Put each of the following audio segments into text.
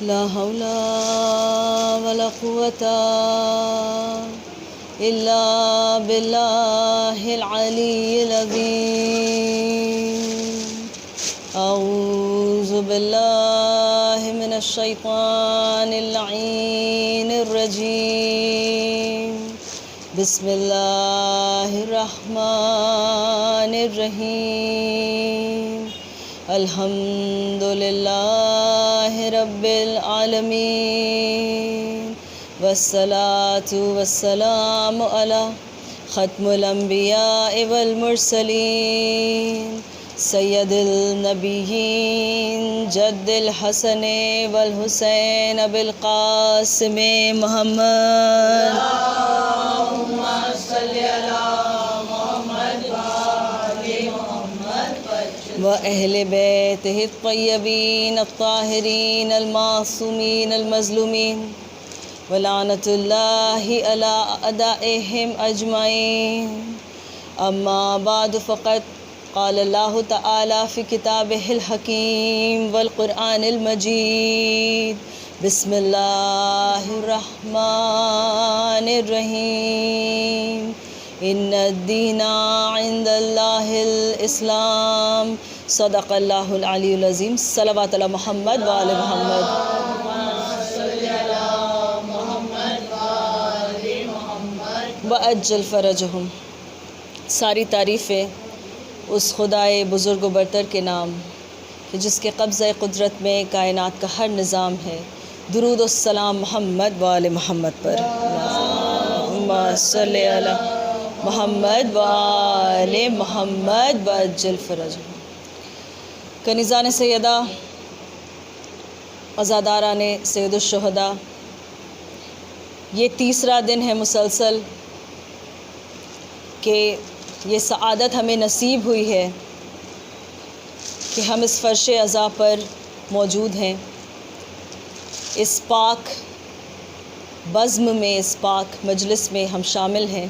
لا حول ولا قوة إلا بالله العلي العظيم. أعوذ بالله من الشيطان اللعين الرجيم. بسم الله الرحمن الرحيم. الحمد لله رب العالمين، والصلاة والسلام على ختم الأنبياء والمرسلين، سید النبیین جد الحسن والحسین ابو القاسم محمد. اللہم صلی علی محمد وآل محمد وأہل بیتہ الطیبین الطاہرین المعصومین المظلومین، ولعنۃ اللہ علی اعدائہم اجمعین. اما بعد فقط قال اللہ تعالی فی کتابہ الحکیم والقرآن المجید. بسم اللہ الرحمن الرحیم. ان الدین عند اللہ الاسلام. صدق اللہ العلی العظیم. صلوات علی محمد وآل محمد. وعجل فرجہم. ساری تعریفیں اس خدائے بزرگ و برتر کے نام کہ جس کے قبضہ قدرت میں کائنات کا ہر نظام ہے. درود و السلام محمد وآل محمد پر. اللہم صلی علی محمد وآل محمد وعجل فرجہم. کنیزان سیدہ، عزاداران سید الشہداء، یہ تیسرا دن ہے مسلسل کہ یہ سعادت ہمیں نصیب ہوئی ہے کہ ہم اس فرش عزا پر موجود ہیں، اس پاک بزم میں، اس پاک مجلس میں ہم شامل ہیں.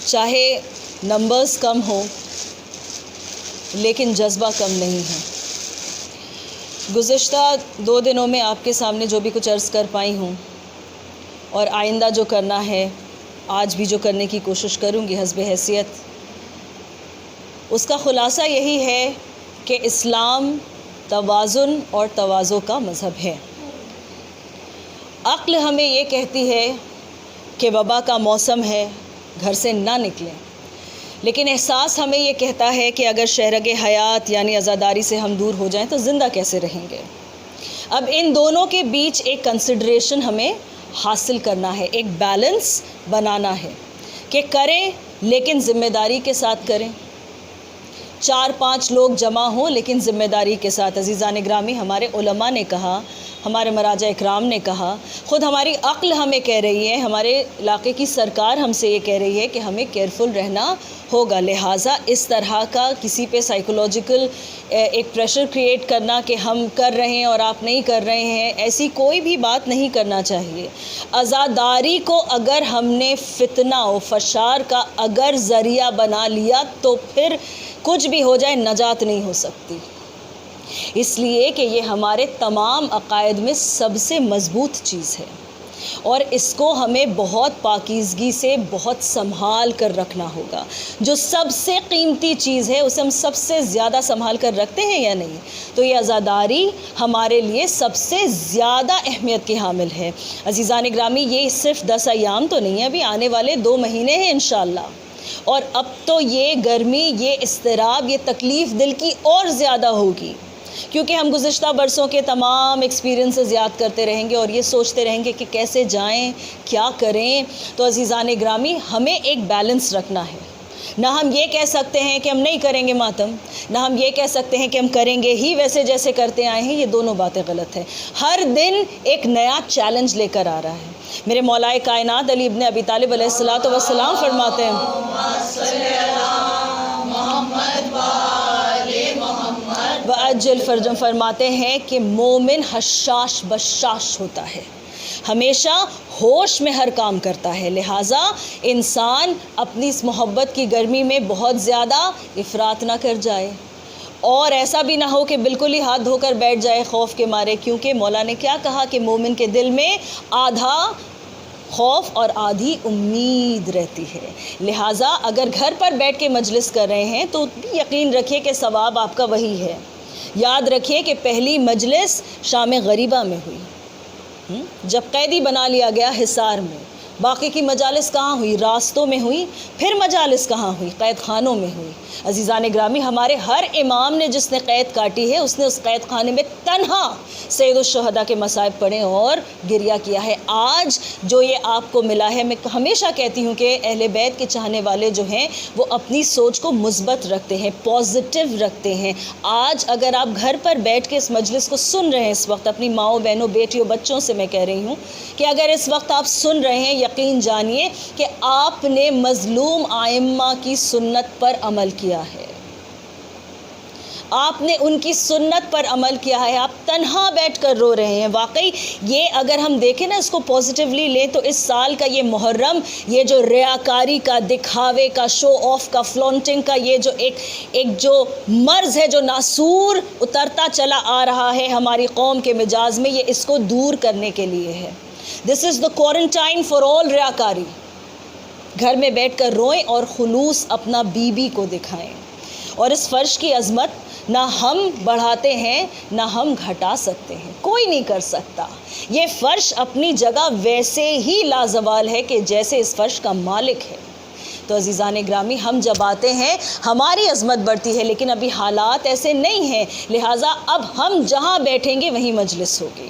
چاہے نمبرز کم ہوں لیکن جذبہ کم نہیں ہے. گزشتہ 2 دنوں میں آپ کے سامنے جو بھی کچھ عرض کر پائی ہوں اور آئندہ جو کرنا ہے، آج بھی جو کرنے کی کوشش کروں گی حسب حیثیت، اس کا خلاصہ یہی ہے کہ اسلام توازن اور تواضع کا مذہب ہے. عقل ہمیں یہ کہتی ہے کہ وبا کا موسم ہے، گھر سے نہ نکلیں، لیکن احساس ہمیں یہ کہتا ہے کہ اگر شہرگ حیات یعنی عزاداری سے ہم دور ہو جائیں تو زندہ کیسے رہیں گے. اب ان دونوں کے بیچ ایک کنسیڈریشن ہمیں حاصل کرنا ہے، ایک بیلنس بنانا ہے کہ کریں لیکن ذمہ داری کے ساتھ کریں. 4-5 لوگ جمع ہوں لیکن ذمہ داری کے ساتھ. عزیزان گرامی، ہمارے علماء نے کہا، ہمارے مراجع اکرام نے کہا، خود ہماری عقل ہمیں کہہ رہی ہے، ہمارے علاقے کی سرکار ہم سے یہ کہہ رہی ہے کہ ہمیں کیئرفل رہنا ہوگا. لہٰذا اس طرح کا کسی پہ سائیکولوجیکل ایک پریشر کریٹ کرنا کہ ہم کر رہے ہیں اور آپ نہیں کر رہے ہیں، ایسی کوئی بھی بات نہیں کرنا چاہیے. عزاداری کو اگر ہم نے فتنہ و فشار کا اگر ذریعہ بنا لیا تو پھر کچھ بھی ہو جائے نجات نہیں ہو سکتی. اس لیے کہ یہ ہمارے تمام عقائد میں سب سے مضبوط چیز ہے اور اس کو ہمیں بہت پاکیزگی سے بہت سنبھال کر رکھنا ہوگا. جو سب سے قیمتی چیز ہے اسے ہم سب سے زیادہ سنبھال کر رکھتے ہیں یا نہیں؟ تو یہ عزاداری ہمارے لیے سب سے زیادہ اہمیت کی حامل ہے. عزیزان گرامی، یہ صرف 10 ایام تو نہیں ہے، ابھی آنے والے 2 مہینے ہیں انشاءاللہ. اور اب تو یہ گرمی، یہ اضطراب، یہ تکلیف دل کی اور زیادہ ہوگی کیونکہ ہم گزشتہ برسوں کے تمام ایکسپیرینسز یاد کرتے رہیں گے اور یہ سوچتے رہیں گے کہ کیسے جائیں، کیا کریں. تو عزیزان گرامی، ہمیں ایک بیلنس رکھنا ہے. نہ ہم یہ کہہ سکتے ہیں کہ ہم نہیں کریں گے ماتم، نہ ہم یہ کہہ سکتے ہیں کہ ہم کریں گے ہی ویسے جیسے کرتے آئے ہیں. یہ دونوں باتیں غلط ہیں. ہر دن ایک نیا چیلنج لے کر آ رہا ہے. میرے مولائے کائنات علی ابن ابی طالب علیہ السلام فرماتے ہیں، وعجل فرجم، فرماتے ہیں کہ مومن حشاش بشاش ہوتا ہے، ہمیشہ ہوش میں ہر کام کرتا ہے. لہٰذا انسان اپنی اس محبت کی گرمی میں بہت زیادہ افراط نہ کر جائے اور ایسا بھی نہ ہو کہ بالکل ہی ہاتھ دھو کر بیٹھ جائے خوف کے مارے، کیونکہ مولا نے کیا کہا کہ مومن کے دل میں آدھا خوف اور آدھی امید رہتی ہے۔ لہٰذا اگر گھر پر بیٹھ کے مجلس کر رہے ہیں تو یقین رکھیے کہ ثواب آپ کا وہی ہے۔ یاد رکھیے کہ پہلی مجلس شام غریبہ میں ہوئی، جب قیدی بنا لیا گیا حصار میں۔ باقی کی مجالس کہاں ہوئی؟ راستوں میں ہوئی۔ پھر مجالس کہاں ہوئی؟ قید خانوں میں ہوئی۔ عزیزان گرامی، ہمارے ہر امام نے جس نے قید کاٹی ہے اس نے اس قید خانے میں تنہا سید الشہداء کے مصائب پڑھے اور گریہ کیا ہے۔ آج جو یہ آپ کو ملا ہے، میں ہمیشہ کہتی ہوں کہ اہل بیت کے چاہنے والے جو ہیں وہ اپنی سوچ کو مثبت رکھتے ہیں، پازیٹیو رکھتے ہیں۔ آج اگر آپ گھر پر بیٹھ کے اس مجلس کو سن رہے ہیں، اس وقت اپنی ماؤں بہنوں بیٹیوں بچوں سے میں کہہ رہی ہوں کہ اگر اس وقت آپ سن رہے ہیں، یقین جانیے کہ آپ نے مظلوم ائمہ کی سنت پر عمل کیا ہے، آپ نے ان کی سنت پر عمل کیا ہے۔ آپ تنہا بیٹھ کر رو رہے ہیں۔ واقعی یہ اگر ہم دیکھیں نا، اس کو پازیٹیولی لیں تو اس سال کا یہ محرم، یہ جو ریاکاری کا، دکھاوے کا، شو آف کا، فلانٹنگ کا یہ جو ایک جو مرض ہے جو ناسور اترتا چلا آ رہا ہے ہماری قوم کے مزاج میں، یہ اس کو دور کرنے کے لیے ہے۔ دس از دا کوارنٹائن فار آل ریاکاری۔ گھر میں بیٹھ کر روئیں اور خلوص اپنا بی بی کو دکھائیں، اور اس فرش کی عظمت نہ ہم بڑھاتے ہیں نہ ہم گھٹا سکتے ہیں، کوئی نہیں کر سکتا۔ یہ فرش اپنی جگہ ویسے ہی لازوال ہے کہ جیسے اس فرش کا مالک ہے۔ تو عزیزان گرامی، ہم جب آتے ہیں ہماری عظمت بڑھتی ہے، لیکن ابھی حالات ایسے نہیں ہیں، لہٰذا اب ہم جہاں بیٹھیں گے وہیں مجلس ہوگی،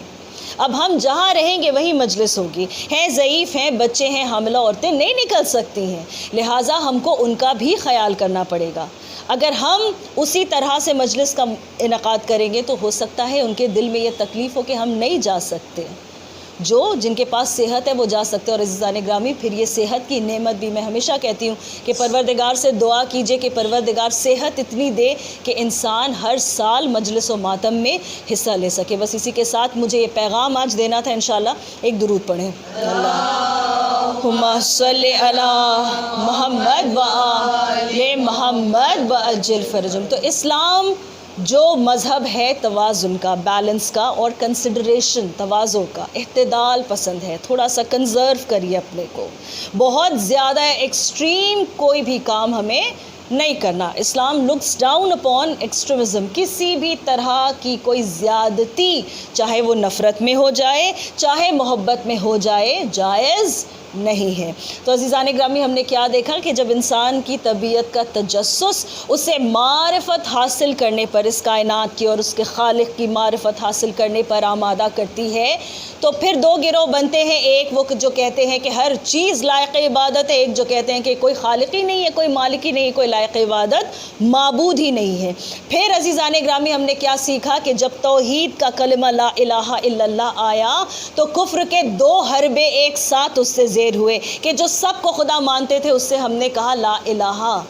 اب ہم جہاں رہیں گے وہیں مجلس ہوگی۔ ہیں ضعیف ہیں، بچے ہیں، حاملہ عورتیں نہیں نکل سکتی ہیں، لہٰذا ہم کو ان کا بھی خیال کرنا پڑے گا۔ اگر ہم اسی طرح سے مجلس کا انعقاد کریں گے تو ہو سکتا ہے ان کے دل میں یہ تکلیف ہو کہ ہم نہیں جا سکتے۔ جن کے پاس صحت ہے وہ جا سکتے ہیں۔ اور عزیزان گرامی، پھر یہ صحت کی نعمت بھی میں ہمیشہ کہتی ہوں کہ پروردگار سے دعا کیجئے کہ پروردگار صحت اتنی دے کہ انسان ہر سال مجلس و ماتم میں حصہ لے سکے۔ بس اسی کے ساتھ مجھے یہ پیغام آج دینا تھا، انشاءاللہ ایک درود پڑھیں۔ اللہم صلی علی محمد و آل محمد وعجل فرجہم۔ تو اسلام جو مذہب ہے توازن کا، بیلنس کا اور کنسیڈریشن، تواضع کا، اعتدال پسند ہے۔ تھوڑا سا کنزرو کریے اپنے کو، بہت زیادہ ایکسٹریم کوئی بھی کام ہمیں نہیں کرنا۔ اسلام لکس ڈاؤن اپون ایکسٹریمزم، کسی بھی طرح کی کوئی زیادتی، چاہے وہ نفرت میں ہو جائے چاہے محبت میں ہو جائے، جائز نہیں ہے۔ تو عزیزان گرامی، ہم نے کیا دیکھا کہ جب انسان کی طبیعت کا تجسس اسے معرفت حاصل کرنے پر، اس کائنات کی اور اس کے خالق کی معرفت حاصل کرنے پر آمادہ کرتی ہے، تو پھر دو گروہ بنتے ہیں۔ ایک وہ جو کہتے ہیں کہ ہر چیز لائق عبادت ہے، ایک جو کہتے ہیں کہ کوئی خالق ہی نہیں ہے، کوئی مالک ہی نہیں ہے، کوئی لائق عبادت معبود ہی نہیں ہے۔ پھر عزیزان گرامی، ہم نے کیا سیکھا کہ جب توحید کا کلمہ لا الہ الا اللہ آیا تو کفر کے دو حربے ایک ساتھ اس سے زیر ہوئے کہ جو سب کو خدا مانتے تھے اس سے ہم نے کہا لا الہ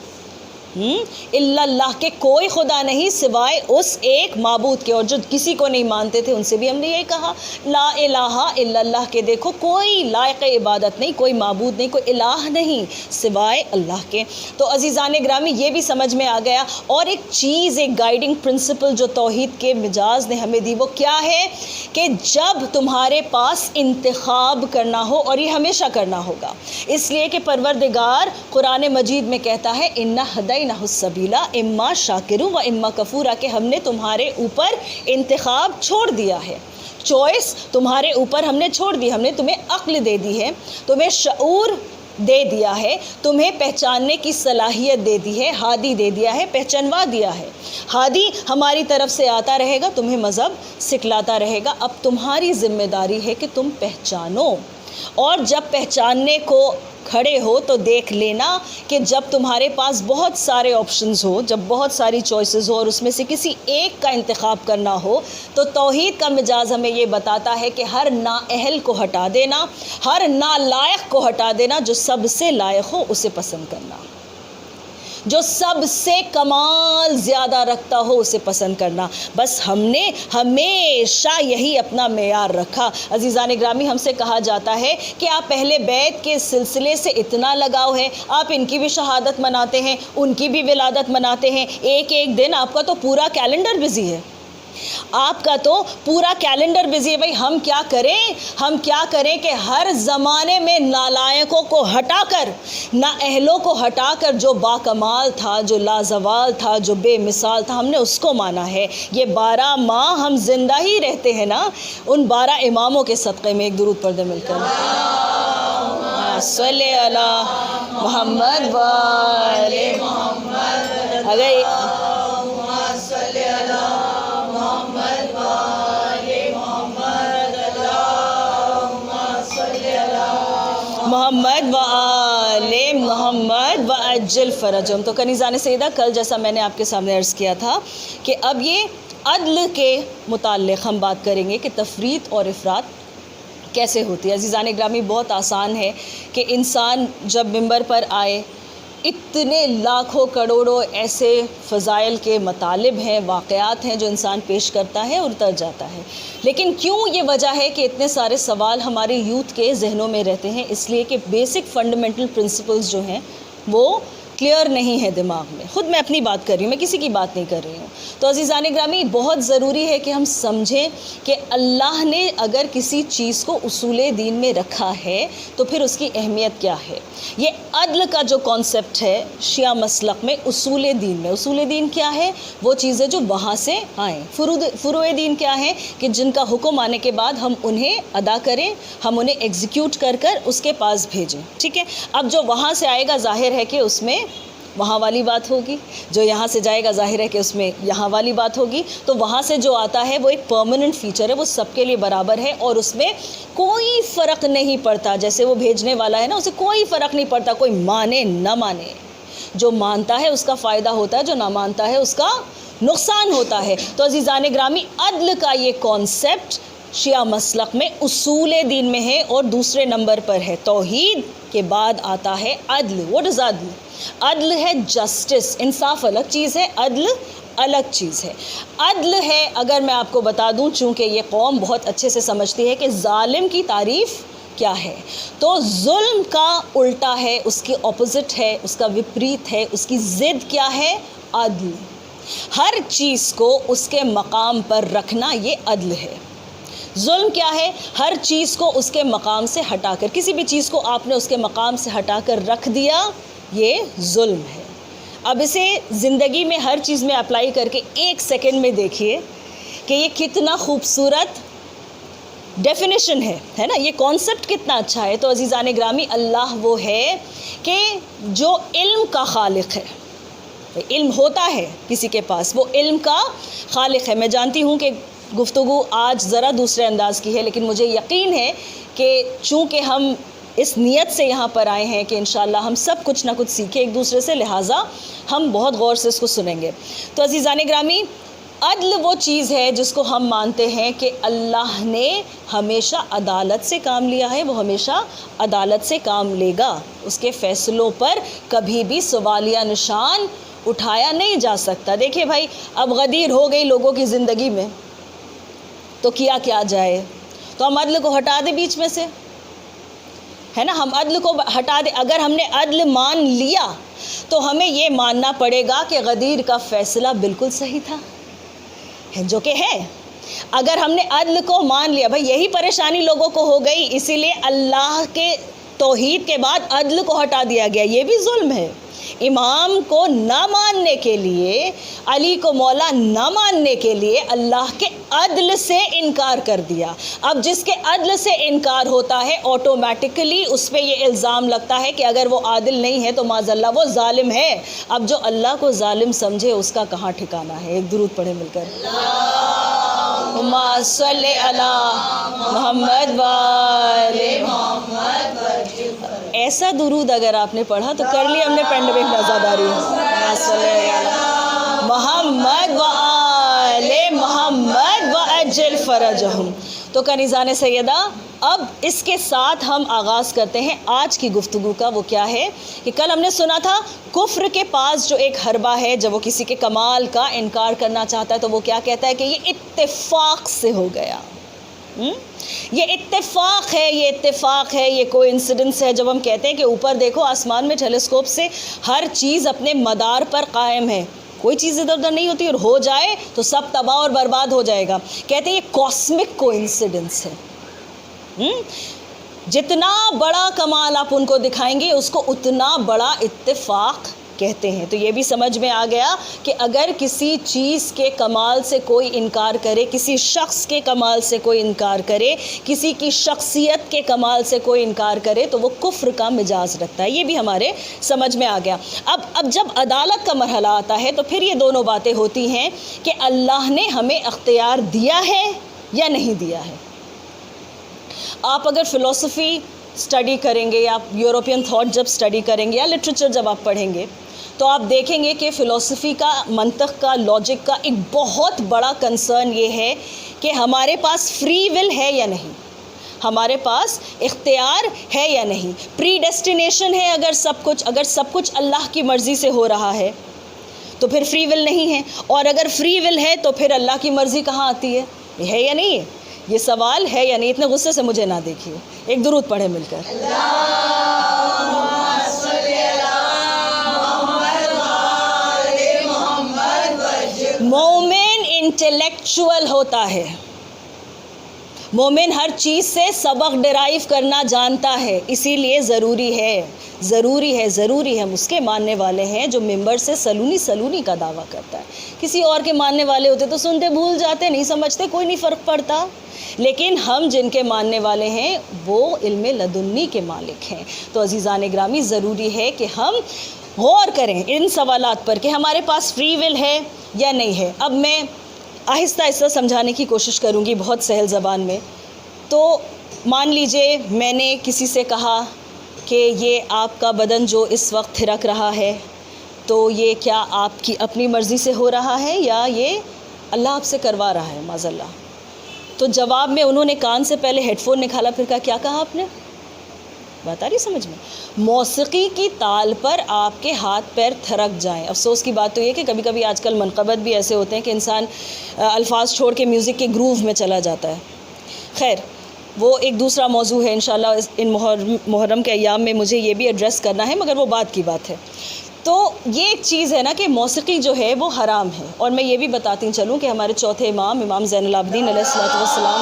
الا اللہ، کہ کوئی خدا نہیں سوائے اس ایک معبود کے، اور جو کسی کو نہیں مانتے تھے ان سے بھی ہم نے یہی کہا لا الہ الا اللہ، کہ دیکھو کوئی لائق عبادت نہیں، کوئی معبود نہیں، کوئی الہ نہیں سوائے اللہ کے۔ تو عزیزان گرامی، یہ بھی سمجھ میں آ گیا۔ اور ایک چیز، ایک گائیڈنگ پرنسپل جو توحید کے مجاز نے ہمیں دی، وہ کیا ہے کہ جب تمہارے پاس انتخاب کرنا ہو، اور یہ ہمیشہ کرنا ہوگا، اس لیے کہ پروردگار قرآن مجید میں کہتا ہے اِنَّا ہَدَيْنَاهُ السَّبِيلَ اِمَّا شَاكِرٌ وَإِمَّا كَفُورٌ، کہ ہم نے تمہارے اوپر انتخاب چھوڑ دیا ہے، چوائس تمہارے اوپر ہم نے چھوڑ دی، ہم نے تمہیں عقل دے دی ہے، تمہیں شعور دے دیا ہے، تمہیں پہچاننے کی صلاحیت دے دی ہے، ہادی دے دیا ہے، پہچانوا دیا ہے۔ ہادی ہماری طرف سے آتا رہے گا، تمہیں مذہب سکھلاتا رہے گا۔ اب تمہاری ذمہ داری ہے کہ تم پہچانو، اور جب پہچاننے کو کھڑے ہو تو دیکھ لینا کہ جب تمہارے پاس بہت سارے آپشنز ہو، جب بہت ساری چوائسز ہو اور اس میں سے کسی ایک کا انتخاب کرنا ہو، تو توحید کا مجاز ہمیں یہ بتاتا ہے کہ ہر نااہل کو ہٹا دینا، ہر نالائق کو ہٹا دینا، جو سب سے لائق ہو اسے پسند کرنا۔ جو سب سے کمال زیادہ رکھتا ہو اسے پسند کرنا. بس ہم نے ہمیشہ یہی اپنا معیار رکھا. عزیزان گرامی، ہم سے کہا جاتا ہے کہ آپ پہلے بیت کے سلسلے سے اتنا لگاؤ ہے، آپ ان کی بھی شہادت مناتے ہیں، ان کی بھی ولادت مناتے ہیں. ایک ایک دن آپ کا تو پورا کیلنڈر بزی ہے، آپ کا تو پورا کیلنڈر بزی ہے. بھائی ہم کیا کریں کہ ہر زمانے میں نالائقوں کو ہٹا کر، نااہلوں کو ہٹا کر جو باکمال تھا، جو لازوال تھا، جو بے مثال تھا، ہم نے اس کو مانا ہے. یہ 12 ماہ ہم زندہ ہی رہتے ہیں نا ان 12 اماموں کے صدقے میں. ایک درود پڑھ دیں مل کر. صلی علی محمد و آل محمد. اگر محمد و آل محمد و عجل فرجہم. تو کنیزان سیدہ، کل جیسا میں نے آپ کے سامنے عرض کیا تھا کہ اب یہ عدل کے متعلق ہم بات کریں گے کہ تفریط اور افراط کیسے ہوتی ہے. عزیزان گرامی، بہت آسان ہے کہ انسان جب ممبر پر آئے، اتنے لاکھوں کروڑوں ایسے فضائل کے مطالب ہیں، واقعات ہیں جو انسان پیش کرتا ہے اور اتر جاتا ہے. لیکن کیوں یہ وجہ ہے کہ اتنے سارے سوال ہمارے یوتھ کے ذہنوں میں رہتے ہیں؟ اس لیے کہ بیسک فنڈامنٹل پرنسپلز جو ہیں وہ کلیئر نہیں ہے دماغ میں. خود میں اپنی بات کر رہی ہوں، میں کسی کی بات نہیں کر رہی ہوں. تو عزیزان گرامی، بہت ضروری ہے کہ ہم سمجھیں کہ اللہ نے اگر کسی چیز کو اصول دین میں رکھا ہے تو پھر اس کی اہمیت کیا ہے. یہ عدل کا جو کانسیپٹ ہے شیعہ مسلک میں، اصول دین کیا ہے؟ وہ چیزیں جو وہاں سے آئیں. فروع دین کیا ہے؟ کہ جن کا حکم آنے کے بعد ہم انہیں ادا کریں، ہم انہیں ایگزیکیوٹ کر اس کے پاس بھیجیں. ٹھیک ہے. اب جو وہاں سے آئے گا ظاہر ہے کہ اس میں وہاں والی بات ہوگی، جو یہاں سے جائے گا ظاہر ہے کہ اس میں یہاں والی بات ہوگی. تو وہاں سے جو آتا ہے وہ ایک پرماننٹ فیچر ہے، وہ سب کے لیے برابر ہے اور اس میں کوئی فرق نہیں پڑتا. جیسے وہ بھیجنے والا ہے نا، اسے کوئی فرق نہیں پڑتا، کوئی مانے نہ مانے. جو مانتا ہے اس کا فائدہ ہوتا ہے، جو نہ مانتا ہے اس کا نقصان ہوتا ہے. تو عزیزان گرامی، عدل کا یہ کانسیپٹ شیعہ مسلک میں اصول دین میں ہے اور دوسرے نمبر پر ہے. توحید کے بعد آتا ہے عدل. واٹ از عدل؟ عدل ہے جسٹس. انصاف الگ چیز ہے، عدل الگ چیز ہے. عدل ہے، اگر میں آپ کو بتا دوں، چونکہ یہ قوم بہت اچھے سے سمجھتی ہے کہ ظالم کی تعریف کیا ہے، تو ظلم کا الٹا ہے، اس کی اپوزٹ ہے، اس کا وپریت ہے، اس کی ضد کیا ہے؟ عدل. ہر چیز کو اس کے مقام پر رکھنا، یہ عدل ہے. ظلم کیا ہے؟ ہر چیز کو اس کے مقام سے ہٹا کر، کسی بھی چیز کو آپ نے اس کے مقام سے ہٹا کر رکھ دیا، یہ ظلم ہے. اب اسے زندگی میں ہر چیز میں اپلائی کر کے ایک سیکنڈ میں دیکھیے کہ یہ کتنا خوبصورت ڈیفینیشن ہے نا، یہ کانسیپٹ کتنا اچھا ہے. تو عزیزان گرامی، اللہ وہ ہے کہ جو علم کا خالق ہے. علم ہوتا ہے کسی کے پاس، وہ علم کا خالق ہے. میں جانتی ہوں کہ گفتگو آج ذرا دوسرے انداز کی ہے، لیکن مجھے یقین ہے کہ چونکہ ہم اس نیت سے یہاں پر آئے ہیں کہ انشاءاللہ ہم سب کچھ نہ کچھ سیکھیں ایک دوسرے سے، لہٰذا ہم بہت غور سے اس کو سنیں گے. تو عزیزان گرامی، عدل وہ چیز ہے جس کو ہم مانتے ہیں کہ اللہ نے ہمیشہ عدالت سے کام لیا ہے، وہ ہمیشہ عدالت سے کام لے گا. اس کے فیصلوں پر کبھی بھی سوالیہ نشان اٹھایا نہیں جا سکتا. دیکھیں بھائی، اب غدیر ہو گئی لوگوں کی زندگی میں تو کیا جائے؟ تو ہم عدل کو ہٹا دیں بیچ میں سے، ہے نا، ہم عدل کو ہٹا دیں. اگر ہم نے عدل مان لیا تو ہمیں یہ ماننا پڑے گا کہ غدیر کا فیصلہ بالکل صحیح تھا، جو کہ ہے. اگر ہم نے عدل کو مان لیا، بھائی یہی پریشانی لوگوں کو ہو گئی، اسی لیے اللہ کے توحید کے بعد عدل کو ہٹا دیا گیا. یہ بھی ظلم ہے. امام کو نہ ماننے کے لیے، علی کو مولا نہ ماننے کے لیے اللہ کے عدل سے انکار کر دیا. اب جس کے عدل سے انکار ہوتا ہے آٹومیٹکلی اس پہ یہ الزام لگتا ہے کہ اگر وہ عادل نہیں ہے تو معاذ اللہ وہ ظالم ہے. اب جو اللہ کو ظالم سمجھے اس کا کہاں ٹھکانہ ہے؟ ایک درود پڑھیں مل کر. اللہم صلی علی محمد و آل محمد. ایسا درود اگر آپ نے پڑھا تو کر لی ہم نے پینڈمک نظرداری. محمد و آل محمد و عجل فرجہم. تو کنیزان سیدہ، اب اس کے ساتھ ہم آغاز کرتے ہیں آج کی گفتگو کا. وہ کیا ہے کہ کل ہم نے سنا تھا کفر کے پاس جو ایک حربہ ہے، جب وہ کسی کے کمال کا انکار کرنا چاہتا ہے تو وہ کیا کہتا ہے کہ یہ اتفاق سے ہو گیا. یہ اتفاق ہے، یہ اتفاق ہے، یہ کوئی انسیڈنس ہے. جب ہم کہتے ہیں کہ اوپر دیکھو آسمان میں ٹیلیسکوپ سے ہر چیز اپنے مدار پر قائم ہے، کوئی چیز ادھر ادھر نہیں ہوتی، اور ہو جائے تو سب تباہ اور برباد ہو جائے گا. کہتے ہیں یہ کاسمک کو انسیڈنس ہے. جتنا بڑا کمال آپ ان کو دکھائیں گے اس کو اتنا بڑا اتفاق کہتے ہیں. تو یہ بھی سمجھ میں آ گیا کہ اگر کسی چیز کے کمال سے کوئی انکار کرے، کسی شخص کے کمال سے کوئی انکار کرے، کسی کی شخصیت کے کمال سے کوئی انکار کرے تو وہ کفر کا مجاز رکھتا ہے. یہ بھی ہمارے سمجھ میں آ گیا. اب جب عدالت کا مرحلہ آتا ہے تو پھر یہ دونوں باتیں ہوتی ہیں کہ اللہ نے ہمیں اختیار دیا ہے یا نہیں دیا ہے. آپ اگر فلسفی اسٹڈی کریں گے یا یورپین تھاٹ جب اسٹڈی کریں گے یا لٹریچر جب آپ پڑھیں گے تو آپ دیکھیں گے کہ فلسفی کا، منطق کا، لاجک کا ایک بہت بڑا کنسرن یہ ہے کہ ہمارے پاس فری ول ہے یا نہیں، ہمارے پاس اختیار ہے یا نہیں. پری ڈیسٹینیشن ہے اگر سب کچھ اللہ کی مرضی سے ہو رہا ہے تو پھر فری ول نہیں ہے، اور اگر فری ول ہے تو پھر اللہ کی مرضی کہاں آتی ہے یا نہیں ہے؟ یہ سوال ہے یا نہیں؟ اتنے غصے سے مجھے نہ دیکھیے. ایک درود پڑھیں مل کر. مومن انٹلیکچوئل ہوتا ہے، مومن ہر چیز سے سبق ڈرائیو کرنا جانتا ہے. اسی لیے ضروری ہے ہم اس کے ماننے والے ہیں جو ممبر سے سلونی کا دعویٰ کرتا ہے. کسی اور کے ماننے والے ہوتے تو سنتے بھول جاتے، نہیں سمجھتے، کوئی نہیں فرق پڑتا. لیکن ہم جن کے ماننے والے ہیں وہ علم لدنی کے مالک ہیں. تو عزیزان گرامی، ضروری ہے کہ ہم غور کریں ان سوالات پر کہ ہمارے پاس فری ول ہے یا نہیں ہے. اب میں آہستہ آہستہ سمجھانے کی کوشش کروں گی بہت سہل زبان میں. تو مان لیجئے میں نے کسی سے کہا کہ یہ آپ کا بدن جو اس وقت تھرک رہا ہے تو یہ کیا آپ کی اپنی مرضی سے ہو رہا ہے یا یہ اللہ آپ سے کروا رہا ہے معاذ اللہ. تو جواب میں انہوں نے کان سے پہلے ہیڈ فون نکالا، پھر کہا کیا کہا آپ نے؟ بات آ رہی سمجھ میں؟ موسیقی کی تال پر آپ کے ہاتھ پیر تھرک جائیں. افسوس کی بات تو یہ کہ کبھی کبھی آج کل منقبت بھی ایسے ہوتے ہیں کہ انسان الفاظ چھوڑ کے میوزک کے گروو میں چلا جاتا ہے. خیر، وہ ایک دوسرا موضوع ہے، انشاءاللہ ان محرم کے ایام میں مجھے یہ بھی ایڈریس کرنا ہے، مگر وہ بعد کی بات ہے. تو یہ ایک چیز ہے نا کہ موسیقی جو ہے وہ حرام ہے. اور میں یہ بھی بتاتی چلوں کہ ہمارے چوتھے امام زین العابدین علیہ الصلوۃ والسلام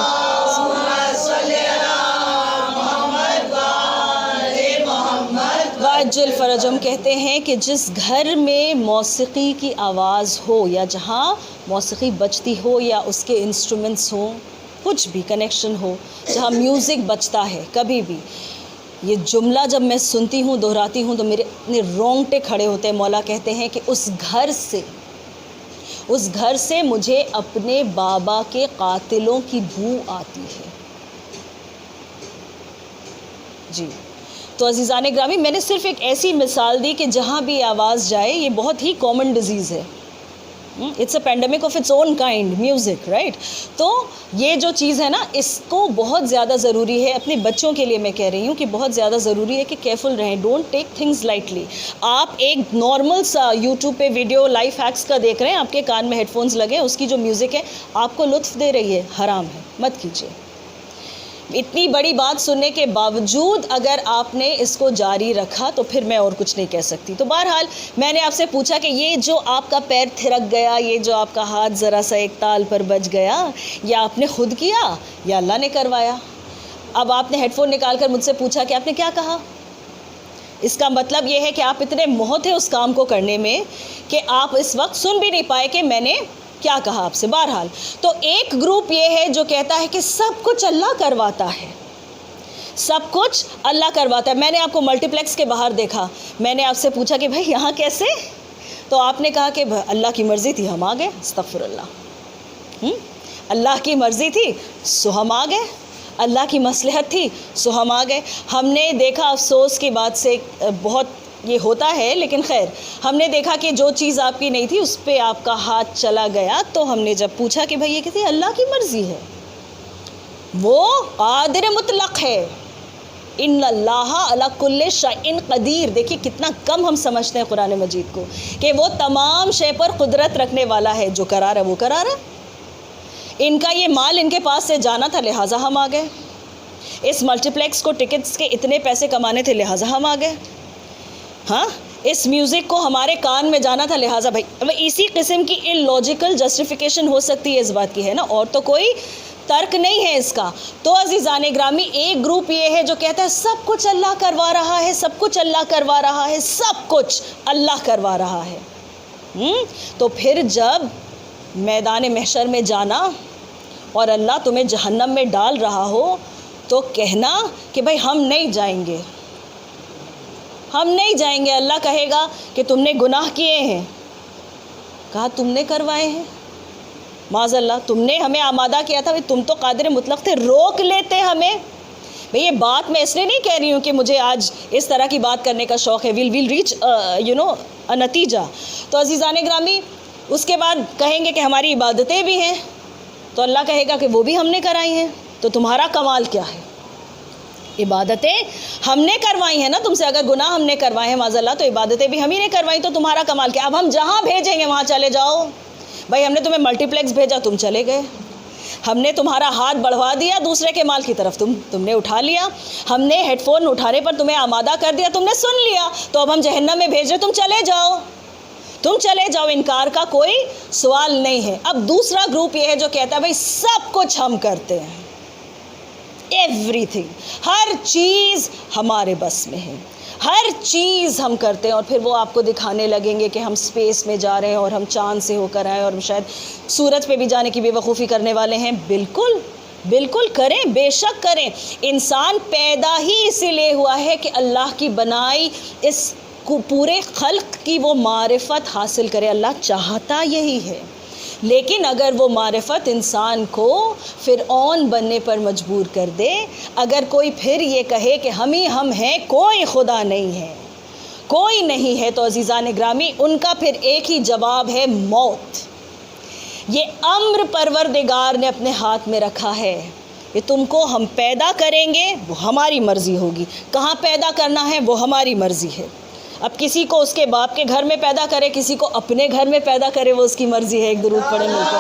وعجل فرجہم کہتے ہیں کہ جس گھر میں موسیقی کی آواز ہو یا جہاں موسیقی بجتی ہو یا اس کے انسٹرومنٹس ہوں، کچھ بھی کنیکشن ہو جہاں میوزک بجتا ہے، کبھی بھی یہ جملہ جب میں سنتی ہوں، دہراتی ہوں تو میرے اتنے رونگٹے کھڑے ہوتے ہیں. مولا کہتے ہیں کہ اس گھر سے مجھے اپنے بابا کے قاتلوں کی بو آتی ہے. جی تو عزیزان گرامی، میں نے صرف ایک ایسی مثال دی کہ جہاں بھی آواز جائے، یہ بہت ہی کامن ڈیزیز ہے. It's a pandemic of its own kind, music, right? تو یہ جو چیز ہے نا، اس کو بہت زیادہ ضروری ہے. اپنے بچوں کے لیے میں کہہ رہی ہوں کہ بہت زیادہ ضروری ہے کہ کیئرفل رہیں. Don't take things lightly. آپ ایک نارمل سا یوٹیوب پہ ویڈیو لائف ہیکس کا دیکھ رہے ہیں، آپ کے کان میں ہیڈ فونز لگے، اس کی جو میوزک ہے آپ کو لطف دے رہی ہے، حرام ہے، مت کیجیے. اتنی بڑی بات سننے کے باوجود اگر آپ نے اس کو جاری رکھا تو پھر میں اور کچھ نہیں کہہ سکتی. تو بہرحال میں نے آپ سے پوچھا کہ یہ جو آپ کا پیر تھرک گیا، یہ جو آپ کا ہاتھ ذرا سا ایک تال پر بج گیا، یا آپ نے خود کیا یا اللہ نے کروایا؟ اب آپ نے ہیڈ فون نکال کر مجھ سے پوچھا کہ آپ نے کیا کہا. اس کا مطلب یہ ہے کہ آپ اتنے موہ تھے اس کام کو کرنے میں کہ آپ اس وقت سن بھی نہیں پائے کہ میں نے کیا کہا آپ سے. بہرحال تو ایک گروپ یہ ہے جو کہتا ہے کہ سب کچھ اللہ کرواتا ہے، سب کچھ اللہ کرواتا ہے. میں نے آپ کو ملٹی پلیکس کے باہر دیکھا، میں نے آپ سے پوچھا کہ بھائی یہاں کیسے؟ تو آپ نے کہا کہ اللہ کی مرضی تھی ہم آ گئے. استغفر اللہ. اللہ کی مرضی تھی سو ہم آ گئے، اللہ کی مصلحت تھی سو ہم آ گئے. ہم نے دیکھا، افسوس کی بات سے بہت یہ ہوتا ہے، لیکن خیر، ہم نے دیکھا کہ جو چیز آپ کی نہیں تھی اس پہ آپ کا ہاتھ چلا گیا. تو ہم نے جب پوچھا کہ بھائی یہ کسی اللہ کی مرضی ہے، وہ قادر مطلق ہے. ان اللہ علی کل شیء قدیر. دیکھیے کتنا کم ہم سمجھتے ہیں قرآن مجید کو کہ وہ تمام شے پر قدرت رکھنے والا ہے. جو کرا رہا ہے وہ کرا رہا ہے. ان کا یہ مال ان کے پاس سے جانا تھا لہٰذا ہم آ گئے. اس ملٹی پلیکس کو ٹکٹس کے اتنے پیسے کمانے تھے لہٰذا ہم آ گئے. ہاں اس میوزک کو ہمارے کان میں جانا تھا لہٰذا بھائی. اب اسی قسم کی ان لاجیکل جسٹیفیکیشن ہو سکتی ہے اس بات کی, ہے نا, اور تو کوئی ترک نہیں ہے اس کا. تو عزیزان گرامی ایک گروپ یہ ہے جو کہتا ہے سب کچھ اللہ کروا رہا ہے, سب کچھ اللہ کروا رہا ہے, سب کچھ اللہ کروا رہا ہے. تو پھر جب میدان محشر میں جانا اور اللہ تمہیں جہنم میں ڈال رہا ہو تو کہنا کہ بھائی ہم نہیں جائیں گے, ہم نہیں جائیں گے. اللہ کہے گا کہ تم نے گناہ کیے ہیں. کہا تم نے کروائے ہیں, معاذ اللہ تم نے ہمیں آمادہ کیا تھا. تم تو قادر مطلق تھے, روک لیتے ہمیں. بھئی یہ بات میں اس لیے نہیں کہہ رہی ہوں کہ مجھے آج اس طرح کی بات کرنے کا شوق ہے. ویل ریچ نتیجہ. تو عزیزان گرامی اس کے بعد کہیں گے کہ ہماری عبادتیں بھی ہیں, تو اللہ کہے گا کہ وہ بھی ہم نے کرائی ہیں. تو تمہارا کمال کیا ہے؟ عبادتیں ہم نے کروائی ہیں نا تم سے. اگر گناہ ہم نے کروائے ہیں معاذ اللہ تو عبادتیں بھی ہم ہی نے کروائی, تو تمہارا کمال کیا؟ اب ہم جہاں بھیجیں گے وہاں چلے جاؤ. بھائی ہم نے تمہیں ملٹی پلیکس بھیجا, تم چلے گئے. ہم نے تمہارا ہاتھ بڑھوا دیا دوسرے کے مال کی طرف, تم نے اٹھا لیا. ہم نے ہیڈ فون اٹھانے پر تمہیں آمادہ کر دیا, تم نے سن لیا. تو اب ہم جہنم میں بھیج رہے, تم چلے جاؤ, تم چلے جاؤ. انکار کا کوئی سوال نہیں ہے. اب دوسرا گروپ یہ ہے جو کہتا ہے بھائی سب کچھ ہم کرتے ہیں, ایوری تھنگ, ہر چیز ہمارے بس میں ہے, ہر چیز ہم کرتے ہیں. اور پھر وہ آپ کو دکھانے لگیں گے کہ ہم اسپیس میں جا رہے ہیں اور ہم چاند سے ہو کر آئے اور شاید سورج پہ بھی جانے کی بے وقوفی کرنے والے ہیں. بالکل بالکل کریں, بے شک کریں. انسان پیدا ہی اسی لیے ہوا ہے کہ اللہ کی بنائی اس پورے خلق کی وہ معرفت حاصل کرے. اللہ چاہتا یہی ہے. لیکن اگر وہ معرفت انسان کو فرعون بننے پر مجبور کر دے, اگر کوئی پھر یہ کہے کہ ہم ہی ہم ہیں, کوئی خدا نہیں ہے, کوئی نہیں ہے, تو عزیزان گرامی ان کا پھر ایک ہی جواب ہے موت. یہ امر پروردگار نے اپنے ہاتھ میں رکھا ہے کہ تم کو ہم پیدا کریں گے, وہ ہماری مرضی ہوگی. کہاں پیدا کرنا ہے وہ ہماری مرضی ہے. اب کسی کو اس کے باپ کے گھر میں پیدا کرے, کسی کو اپنے گھر میں پیدا کرے, وہ اس کی مرضی ہے. ایک درود پڑھیں مل کر.